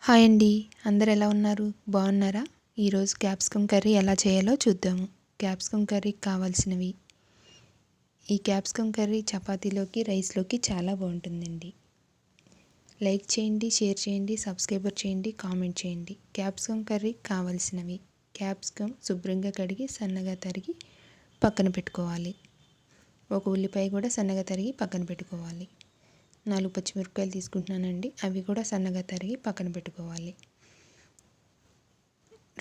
Hi అండి, అందరు ఎలా ఉన్నారు? బాగున్నారా? ఈరోజు క్యాప్సికమ్ కర్రీ ఎలా చేయాలో చూద్దాము. క్యాప్సికమ్ కర్రీకి కావాల్సినవి, ఈ క్యాప్సికమ్ కర్రీ చపాతీలోకి, రైస్లోకి చాలా బాగుంటుందండి. లైక్ చేయండి, షేర్ చేయండి, సబ్స్క్రైబర్ చేయండి, కామెంట్ చేయండి. క్యాప్సికమ్ కర్రీకి కావాల్సినవి: క్యాప్సికమ్ శుభ్రంగా కడిగి సన్నగా తరిగి పక్కన పెట్టుకోవాలి. ఒక ఉల్లిపాయ కూడా సన్నగా తరిగి పక్కన పెట్టుకోవాలి. 4 పచ్చిమిరపకాయలు తీసుకుంటున్నానండి, అవి కూడా సన్నగా తరిగి పక్కన పెట్టుకోవాలి.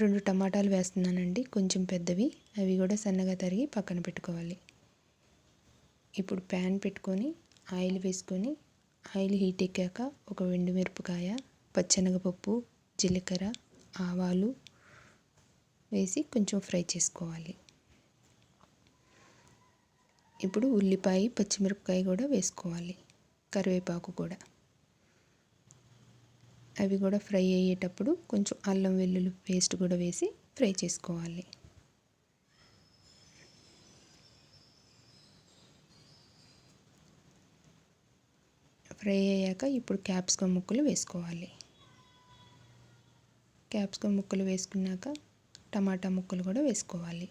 2 టమాటాలు వేస్తున్నానండి, కొంచెం పెద్దవి, అవి కూడా సన్నగా తరిగి పక్కన పెట్టుకోవాలి. ఇప్పుడు ప్యాన్ పెట్టుకొని ఆయిల్ వేసుకొని, ఆయిల్ హీట్ ఎక్కాక ఒక ఎండుమిరపకాయ, పచ్చెనగపప్పు, జీలకర్ర, ఆవాలు వేసి కొంచెం ఫ్రై చేసుకోవాలి. ఇప్పుడు ఉల్లిపాయ, పచ్చిమిరపకాయ కూడా వేసుకోవాలి, కరివేపాకు కూడా. అవి కూడా ఫ్రై అయ్యేటప్పుడు కొంచెం అల్లం వెల్లుల్లి పేస్ట్ కూడా వేసి ఫ్రై చేసుకోవాలి. ఫ్రై అయ్యాక ఇప్పుడు క్యాప్సికమ్ ముక్కలు వేసుకోవాలి. క్యాప్సికమ్ ముక్కలు వేసుకున్నాక టమాటా ముక్కలు కూడా వేసుకోవాలి.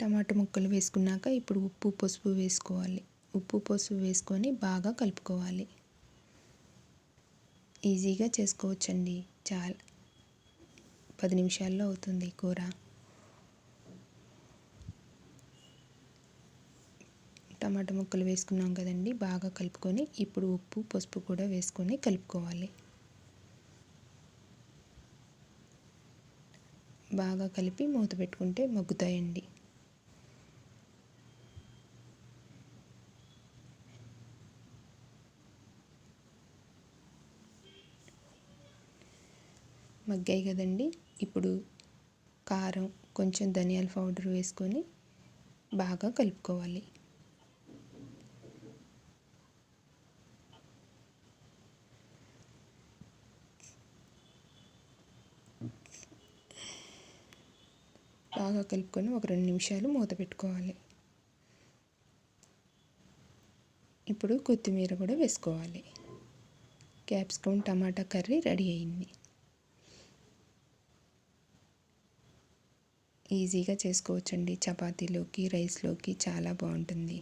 టమాటా ముక్కలు వేసుకున్నాక ఇప్పుడు ఉప్పు, పసుపు వేసుకోవాలి. ఉప్పు, పసుపు వేసుకొని బాగా కలుపుకోవాలి. ఈజీగా చేసుకోవచ్చండి, చాలా 10 నిమిషాల్లో అవుతుంది కూర. టమాటా ముక్కలు వేసుకున్నాం కదండి, బాగా కలుపుకొని ఇప్పుడు ఉప్పు, పసుపు కూడా వేసుకొని కలుపుకోవాలి. బాగా కలిపి మూత పెట్టుకుంటే మగ్గుతాయండి. మగ్గాయి కదండి, ఇప్పుడు కారం, కొంచెం ధనియాల పౌడర్ వేసుకొని బాగా కలుపుకోవాలి. బాగా కలుపుకొని ఒక 2 నిమిషాలు మూత పెట్టుకోవాలి. ఇప్పుడు కొత్తిమీర కూడా వేసుకోవాలి. క్యాప్సికమ్ టమాటా కర్రీ రెడీ అయింది. ఈజీగా చేసుకోవచ్చండి, చపాతీలోకి, రైస్లోకి చాలా బాగుంటుంది.